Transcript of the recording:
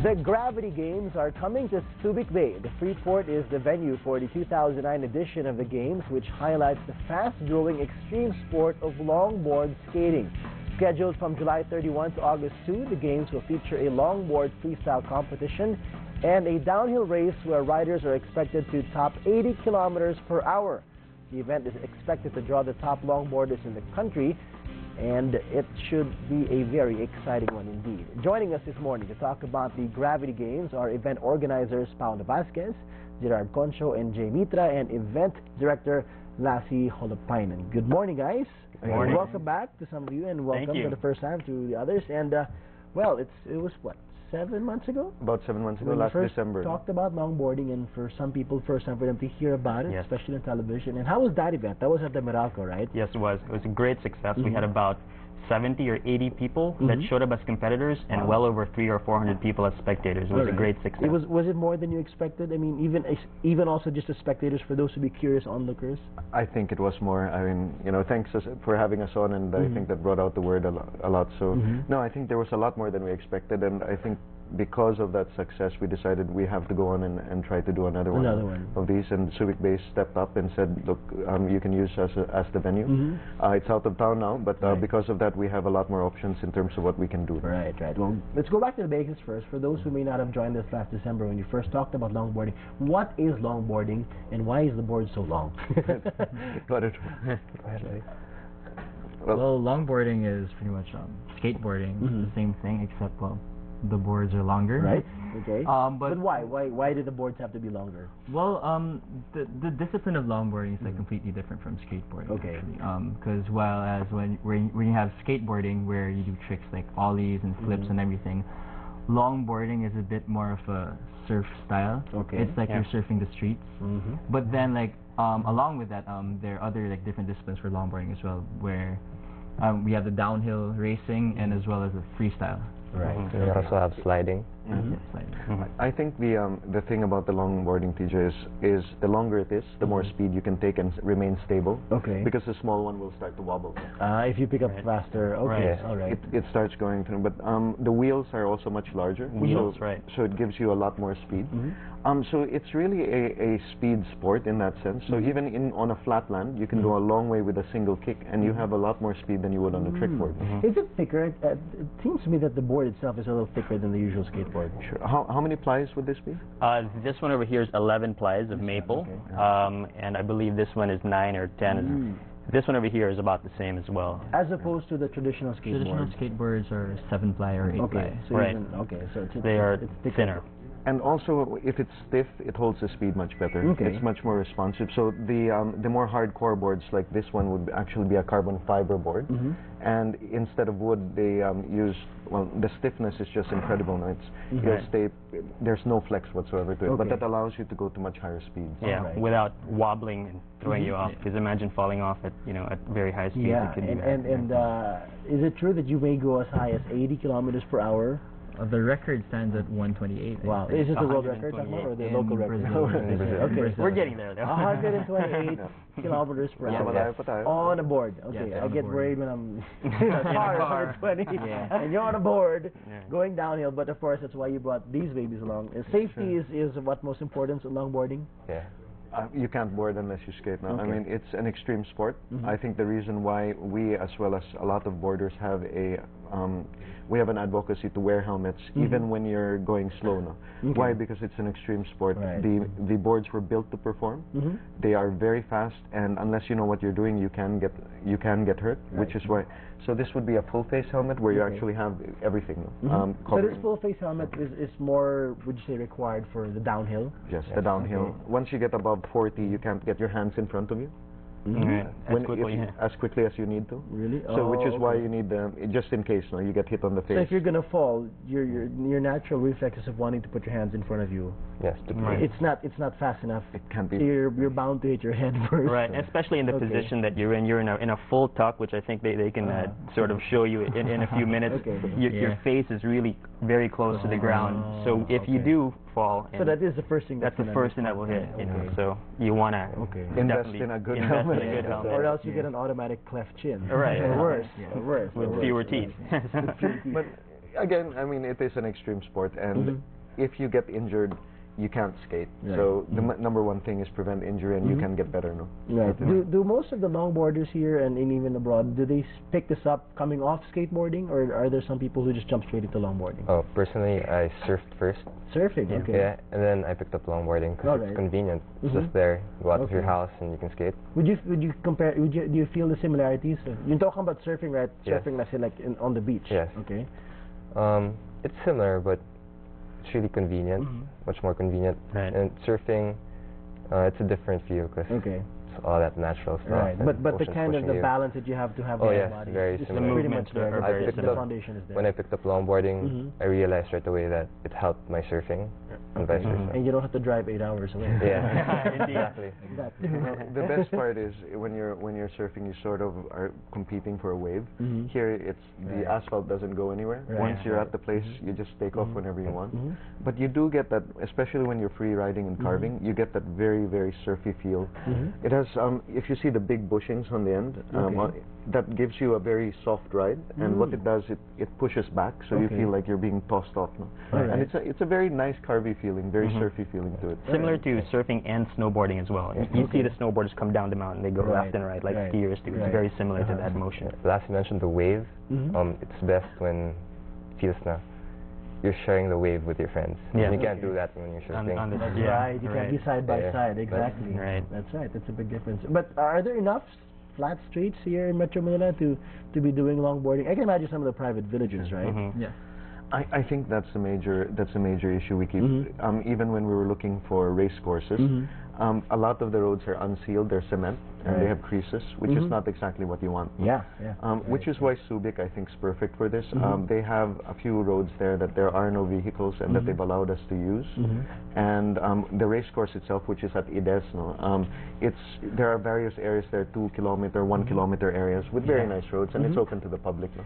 The Gravity Games are coming to Subic Bay. The Freeport is the venue for the 2009 edition of the Games, which highlights the fast-growing extreme sport of longboard skating. Scheduled from July 31 to August 2, the Games will feature a longboard freestyle competition and a downhill race where riders are expected to top 80 kilometers per hour. The event is expected to draw the top longboarders in the country, and it should be a very exciting one indeed. Joining us this morning to talk about the Gravity Games are event organizers Paolo Vasquez, Gerard Concho, and Jay Mitra, and event director Lassie Holopainen. Good morning, guys. Good morning. Welcome back to some of you, and welcome for the first time to the others. And well, it was what, 7 months ago? About 7 months ago, when last first December. Talked about longboarding, and for some people, first time for them to hear about it, Yes. especially on television. And how was that event? That was at the Meralco, right? Yes, it was. It was a great success. We had about 70 or 80 people that showed up as competitors, and well over 300 or 400 people as spectators. It was a great success. Was it more than you expected? I mean, even also just as spectators, for those who be curious onlookers? I think it was more. I mean, you know, thanks for having us on, and I think that brought out the word a lot. So, no, I think there was a lot more than we expected, and I think because of that success, we decided we have to go on and try to do another one of these. And Subic Bay stepped up and said, look, you can use us as the venue. It's out of town now, but because of that, we have a lot more options in terms of what we can do. Right. Well, let's go back to the basics first. For those who may not have joined us last December when you first talked about longboarding, what is longboarding, and why is the board so long? Got it. Well, longboarding is pretty much skateboarding. It's the same thing, except, well, the boards are longer. Right. Okay. But why? Why do the boards have to be longer? Well, the discipline of longboarding is like completely different from skateboarding. Okay. Because when you have skateboarding where you do tricks like ollies and flips and everything, longboarding is a bit more of a surf style. Okay. It's like you're surfing the streets. But then like along with that, there are other like different disciplines for longboarding as well, where we have the downhill racing and as well as the freestyle. Right. We also have sliding. I think the thing about the longboarding, TJ, is the longer it is, the more speed you can take and remain stable. Okay. Because the small one will start to wobble. If you pick up faster, okay, all right. It starts going through, but the wheels are also much larger. Wheels, So it gives you a lot more speed. So it's really a speed sport in that sense. So even on a flat land, you can go a long way with a single kick, and you have a lot more speed than you would on a trick board. Is it thicker? It seems to me that the board itself is a little thicker than the usual skateboard. Sure. How many plies would this be? This one over here is 11 plies of maple, and I believe this one is 9 or 10. This one over here is about the same as well. As opposed to the traditional skateboard. Traditional skateboards are 7 ply or 8 ply. So It's thinner. And also, if it's stiff, it holds the speed much better. It's much more responsive. So the more hardcore boards like this one would actually be a carbon fiber board, and instead of wood, they use, well, the stiffness is just incredible. No? It'll stay. There's no flex whatsoever to it, but that allows you to go to much higher speeds. Yeah, without wobbling and throwing you off. Because imagine falling off at at very high speeds. Yeah, it could be and is it true that you may go as high as 80 kilometers per hour? The record stands at 128. Wow. Is it the world record or the local record? Okay, we're getting there though. 128 kilometers per hour on a board. Okay, I get worried when I'm in a car 120 and you're on a board going downhill, but of course that's why you brought these babies along. Safety is of utmost importance in longboarding. Yeah. You can't board unless you skate now. I mean, it's an extreme sport. I think the reason why we, as well as a lot of boarders, have we have an advocacy to wear helmets even when you're going slow now. Why? Because it's an extreme sport. The boards were built to perform. They are very fast, and unless you know what you're doing, you can get hurt. Which is why. So this would be a full face helmet where you actually have everything. So this full face helmet is more, would you say, required for the downhill? Yes, the downhill. Once you get above 40, you can't get your hands in front of you. As quickly as you need to. Really? So which is why you need just in case you get hit on the face. So if you're gonna fall, your natural reflexes of wanting to put your hands in front of you. Yes. It's not fast enough. It can't be. So you're bound to hit your head first. Right, especially in the position that you're in. You're in a full tuck, which I think they can sort of show you in a few minutes. Your face is really very close to the ground. So if you do fall, so that is the first thing. That's the first thing that will hit. You know, so you wanna invest in a good helmet. Or else you get an automatic cleft chin. Right. Or worse. Or worse. With fewer teeth. But again, I mean, it is an extreme sport, and if you get injured, you can't skate. Right. So the number one thing is prevent injury, and you can get better, no? Right. Do most of the longboarders here and even abroad, do they pick this up coming off skateboarding, or are there some people who just jump straight into longboarding? Oh, personally, I surfed first. Surfing, okay. Yeah, and then I picked up longboarding because it's convenient. It's just there. You go out of your house and you can skate. Would you compare? Do you feel the similarities? You're talking about surfing, right? Yes. Surfing, let's say, like on the beach. Yes. Okay. It's similar, but it's really convenient, much more convenient. Right. And surfing, it's a different feel because it's all that natural stuff. Right, but the kind of the balance that you have to have in your body, very is similar. pretty much there. The foundation is there. When I picked up longboarding, I realized right away that it helped my surfing and vice versa. And you don't have to drive 8 hours away. Yeah, exactly. Well, the best part is when you're surfing, you sort of are competing for a wave. Here, it's the asphalt doesn't go anywhere. Once you're at the place, you just take off whenever you want. But you do get that, especially when you're free riding and carving, you get that very, very surfy feel. It has, if you see the big bushings on the end, that gives you a very soft ride. And what it does, it pushes back, so you feel like you're being tossed off. No? And it's a very nice carvy feeling, very surfy feeling to it. Similar to surfing and snowboarding as well. You see the snowboarders come down the mountain, they go left and right like skiers do. It's very similar to that motion. Last you mentioned the wave. It's best when it feels na you're sharing the wave with your friends. Yeah. You can't do that when you're surfing. That's right. You can't be side by side. Exactly. Right. That's right. That's a big difference. But are there enough flat streets here in Metro Manila to be doing longboarding? I can imagine some of the private villages, right? Yeah. I think that's a major issue we keep. Even when we were looking for race courses, a lot of the roads are unsealed. They're cement and they have creases, which is not exactly what you want. Which is why Subic, I think, is perfect for this. They have a few roads there that there are no vehicles and that they've allowed us to use. And the race course itself, which is at Ides, there are various areas there, 2 kilometer, 1 kilometer areas with very nice roads, and it's open to the public. No?